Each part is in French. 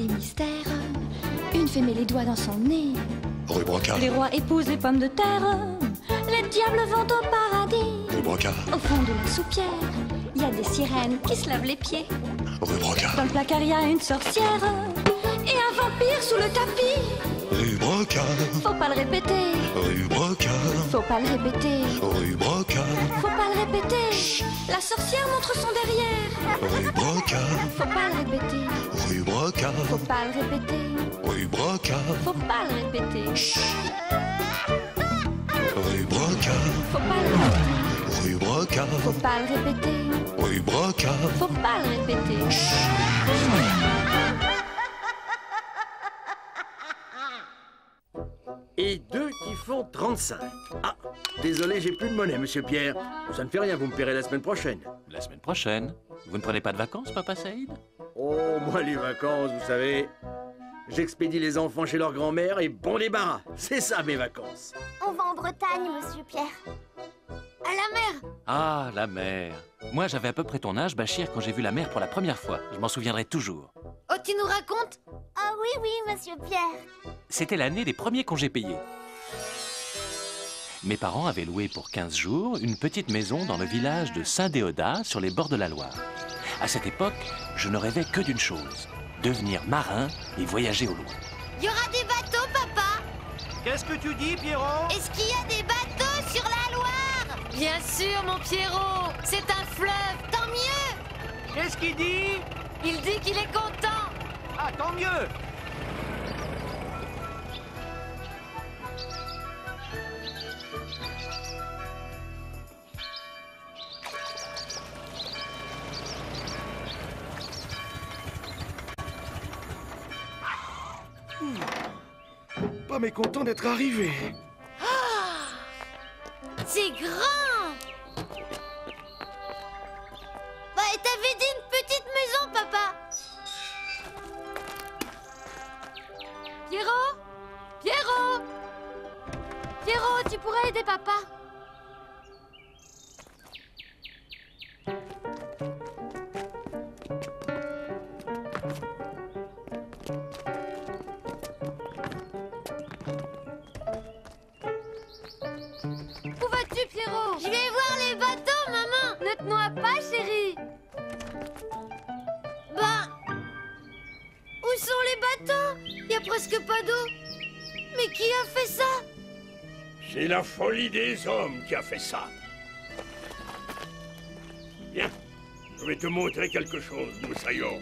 mystères. Une fée met les doigts dans son nez. Rue Brocard. Les rois épousent les pommes de terre. Les diables vont au paradis. Rue Brocard. Au fond de la soupière, il y a des sirènes qui se lavent les pieds. Rue Brocard. Dans le placard, il y a une sorcière et un vampire sous le tapis. Rue Brocard. Faut pas le répéter. Rue Brocard. Faut pas le répéter. Rue Brocard. Faut pas le répéter. Chut. La sorcière montre son derrière. Rue Brocard. Faut pas le répéter. Rue Brocard. Faut pas le répéter. Rue Brocard. Faut pas le répéter. Chut. Rue Brocard. Faut pas le répéter. Rue Brocard. Faut pas le répéter. Rue Brocard. Faut pas le répéter. Et 2 qui font 35. Ah, désolé, j'ai plus de monnaie, monsieur Pierre. Ça ne fait rien, vous me paierez la semaine prochaine. La semaine prochaine. Vous ne prenez pas de vacances, Papa Saïd? Oh, moi, les vacances, vous savez, j'expédie les enfants chez leur grand-mère et bon débarras. C'est ça, mes vacances. On va en Bretagne, monsieur Pierre. À la mer. Ah, la mer. Moi, j'avais à peu près ton âge, Bachir, quand j'ai vu la mer pour la première fois. Je m'en souviendrai toujours. Oh, tu nous racontes? Ah oui, oui, monsieur Pierre. C'était l'année des premiers congés payés. Mes parents avaient loué pour 15 jours une petite maison dans le village de Saint-Déodat, sur les bords de la Loire. À cette époque, je ne rêvais que d'une chose, devenir marin et voyager au loin. Il y aura des bateaux, papa? Qu'est-ce que tu dis, Pierrot? Est-ce qu'il y a des bateaux sur la Loire? Bien sûr, mon Pierrot. C'est un fleuve, tant mieux. Qu'est-ce qu'il dit? Il dit qu'il est content. Ah, tant mieux. Pas mécontent d'être arrivé. C'est grand. Bah, et t'avais dit une petite maison, papa. Pierrot? Pierrot? Pierrot, tu pourrais aider papa? Où vas-tu, Pierrot? Je vais voir les bateaux, maman. Ne te noie pas, chérie. Bah, où sont les bateaux? Il y a presque pas d'eau. Mais qui a fait ça? C'est la folie des hommes qui a fait ça. Viens, je vais te montrer quelque chose, Moussaillon.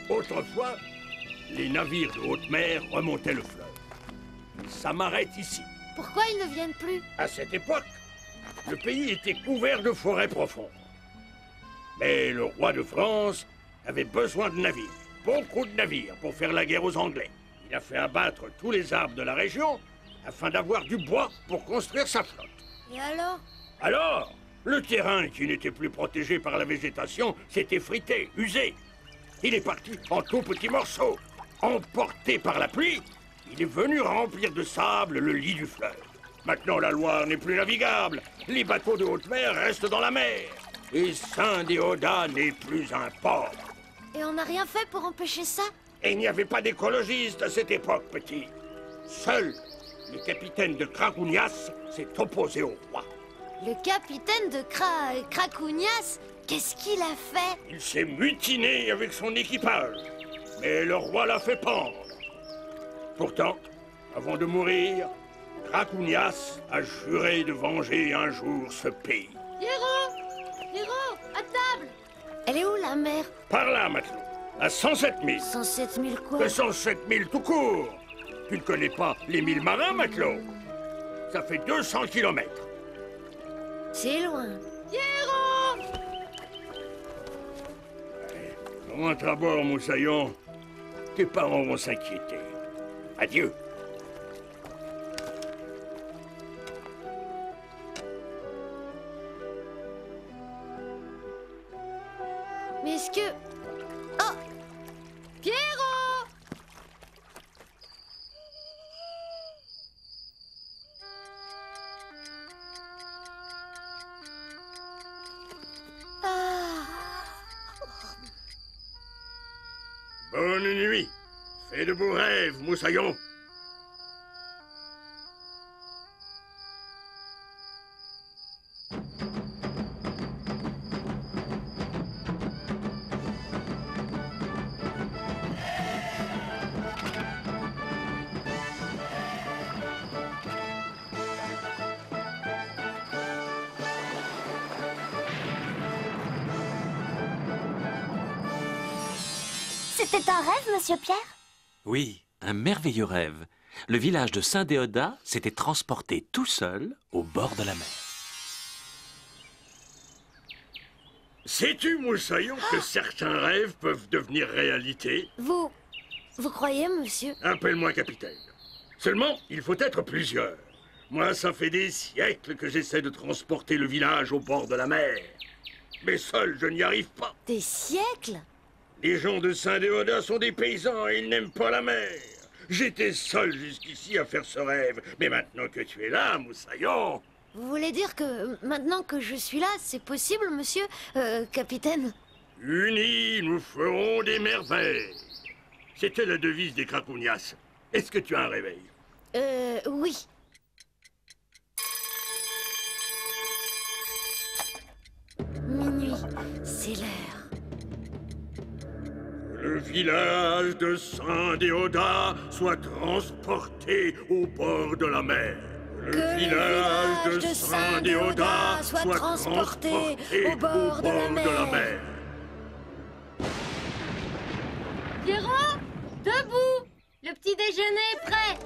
Autrefois, les navires de haute mer remontaient le fleuve. Ça m'arrête ici. Pourquoi ils ne viennent plus? À cette époque, le pays était couvert de forêts profondes. Mais le roi de France avait besoin de navires, beaucoup de navires, pour faire la guerre aux Anglais. Il a fait abattre tous les arbres de la région afin d'avoir du bois pour construire sa flotte. Et alors? Alors, le terrain qui n'était plus protégé par la végétation s'est effrité, usé. Il est parti en tout petits morceaux. Emporté par la pluie, il est venu remplir de sable le lit du fleuve. Maintenant, la Loire n'est plus navigable. Les bateaux de haute mer restent dans la mer. Et Saint-Déodat n'est plus un port. Et on n'a rien fait pour empêcher ça? Et il n'y avait pas d'écologistes à cette époque, petit. Seul le capitaine de Cracounias s'est opposé au roi. Le capitaine de Cracounias, qu'est-ce qu'il a fait? Il s'est mutiné avec son équipage. Mais le roi l'a fait pendre. Pourtant, avant de mourir, Cracounias a juré de venger un jour ce pays. Pierrot! Pierrot, à table! Elle est où, la mer? Par là, matelot, à 107 000. 107 000 quoi? 207 000 tout court. Tu ne connais pas les 1000 marins, matelot? Ça fait 200 kilomètres. C'est loin. Pierrot! Rentre à bord, Moussaillon. Tes parents vont s'inquiéter. Adieu. Mais est-ce que... Oh! Pierrot! Ah! Bonne nuit. Fais de beaux rêves, Moussaillon. C'était un rêve, monsieur Pierre? Oui, un merveilleux rêve. Le village de Saint-Déodat s'était transporté tout seul au bord de la mer. Sais-tu, Moussaillon, que certains rêves peuvent devenir réalité? Vous croyez, monsieur? Appelle-moi capitaine. Seulement, il faut être plusieurs. Moi, ça fait des siècles que j'essaie de transporter le village au bord de la mer. Mais seul, je n'y arrive pas. Des siècles? Les gens de Saint-Déodat sont des paysans et ils n'aiment pas la mer. J'étais seul jusqu'ici à faire ce rêve. Mais maintenant que tu es là, Moussaillon... Vous voulez dire que maintenant que je suis là, c'est possible, monsieur, capitaine? Unis, nous ferons des merveilles. C'était la devise des Cracounias. Est-ce que tu as un réveil? Oui. Minuit, c'est l'heure. Le village de Saint-Déodat soit transporté au bord de la mer. Le village de Saint-Déodat soit transporté au bord de la mer. Pierrot, debout! Le petit déjeuner est prêt.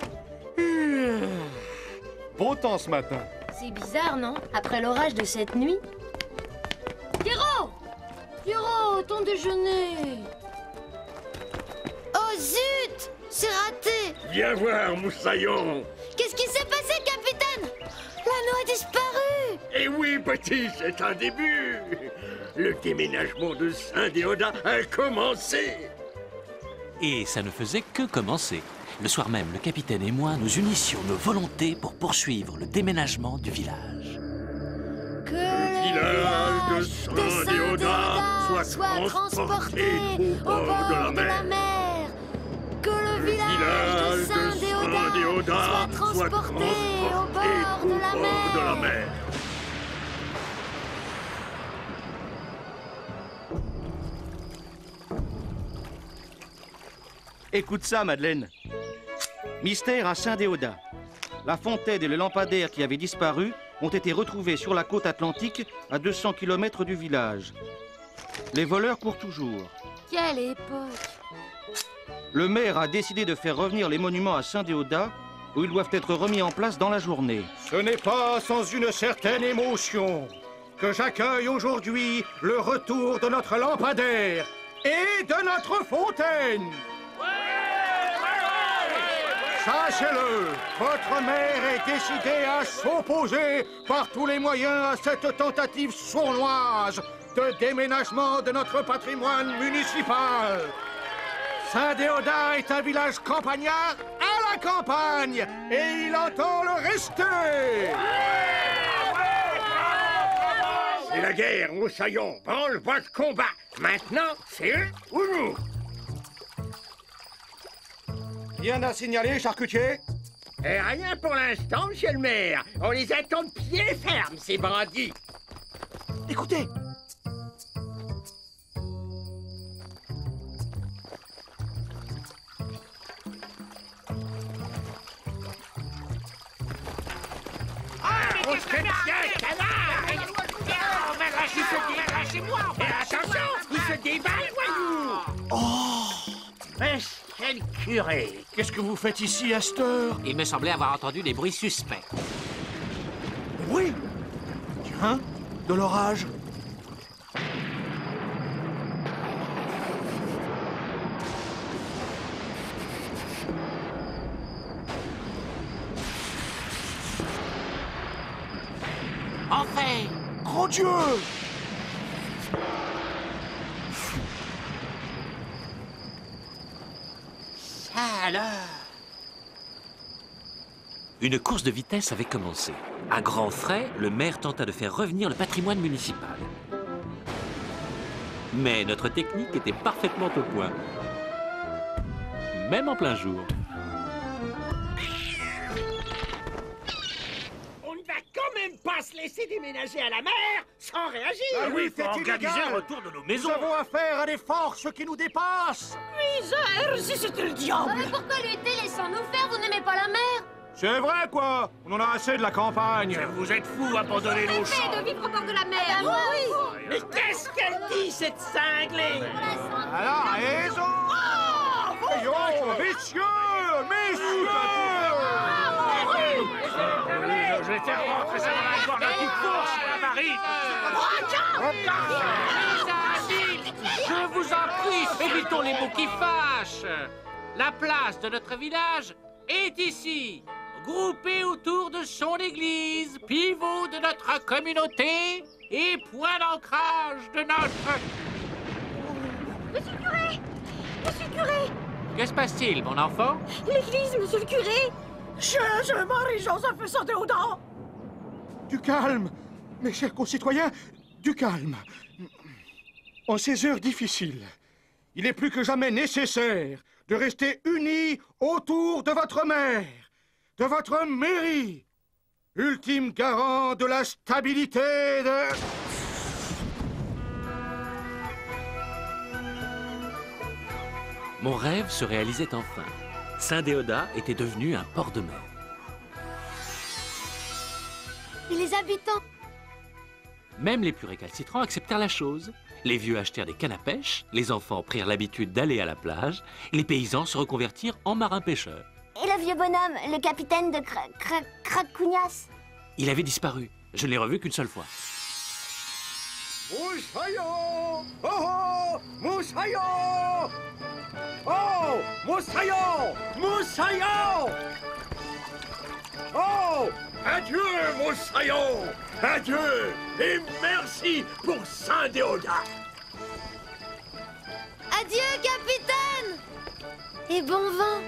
Beau temps ce matin. C'est bizarre, non? Après l'orage de cette nuit. Pierrot! Pierrot, ton déjeuner! Oh zut! C'est raté! Viens voir, Moussaillon. Qu'est-ce qui s'est passé, capitaine? L'anneau a disparu! Eh oui, petit, c'est un début. Le déménagement de Saint-Déodat a commencé. Et ça ne faisait que commencer. Le soir même, le capitaine et moi nous unissions nos volontés pour poursuivre le déménagement du village. Que Le village de Saint-Déodat soit transporté au bord de la mer. Que le village de Saint-Déodat soit transporté au bord de la mer. Écoute ça, Madeleine. Mystère à Saint-Déodat. La fontaine et le lampadaire qui avaient disparu ont été retrouvés sur la côte atlantique à 200 km du village. Les voleurs courent toujours. Quelle époque! Le maire a décidé de faire revenir les monuments à Saint-Déodat où ils doivent être remis en place dans la journée. Ce n'est pas sans une certaine émotion que j'accueille aujourd'hui le retour de notre lampadaire et de notre fontaine. Sachez-le, votre maire est décidé à s'opposer par tous les moyens à cette tentative sournoise de déménagement de notre patrimoine municipal. Saint-Déodat est un village campagnard à la campagne et il entend le rester. C'est la guerre, Moussaillon. Branle-bas de combat. Maintenant, c'est eux ou nous? Rien à signaler, charcutier? Rien pour l'instant, monsieur le maire. On les attend de pied ferme, ces bandits. Écoutez. On se fait bien, canard! Lâchez-moi! Et attention, il se déballe, voyou! Quel curé! Qu'est-ce que vous faites ici à cette heure? Il me semblait avoir entendu des bruits suspects. Oui. Tiens, de l'orage. Enfin! Grand Dieu! Alors? Une course de vitesse avait commencé. À grands frais, le maire tenta de faire revenir le patrimoine municipal. Mais notre technique était parfaitement au point. même en plein jour. On ne va quand même pas se laisser déménager à la mer sans réagir. Ah oui, faut organiser le retour de nos maisons. Nous avons affaire à des forces qui nous dépassent. Misère, si c'était le diable. Mais pourquoi lutter? Laissons-nous faire, vous n'aimez pas la mer? C'est vrai, quoi. On en a assez de la campagne. Vous êtes fous, abandonnez nos champs. De vivre au bord de la mer. Oui. Mais qu'est-ce qu'elle dit, cette cinglée? Alors, raison. Messieurs, messieurs. Je vais faire rentrer ça dans la gorge d'un coup de fourche, la marine. Je vous en prie, évitons les mots qui fâchent. La place de notre village est ici, groupée autour de son église, pivot de notre communauté et point d'ancrage de notre... Monsieur le curé! Monsieur le curé! Que se passe-t-il, mon enfant? L'église, monsieur le curé! Marie-Joseph et Saint-Théodore. Du calme, mes chers concitoyens, du calme. En ces heures difficiles, il est plus que jamais nécessaire de rester unis autour de votre mère, de votre mairie, ultime garant de la stabilité de... Mon rêve se réalisait enfin. Saint-Déodat était devenu un port de mer. Et les habitants? Même les plus récalcitrants acceptèrent la chose. Les vieux achetèrent des cannes à pêche, les enfants prirent l'habitude d'aller à la plage, les paysans se reconvertirent en marins-pêcheurs. Et le vieux bonhomme, le capitaine de Cracognas? Il avait disparu. Je ne l'ai revu qu'une seule fois. Moussaillon! Oh oh! Moussaillon! Oh! Moussaillon! Moussaillon! Oh! Adieu, Moussaillon! Adieu! Et merci pour Saint-Déodat! Adieu, capitaine! Et bon vent!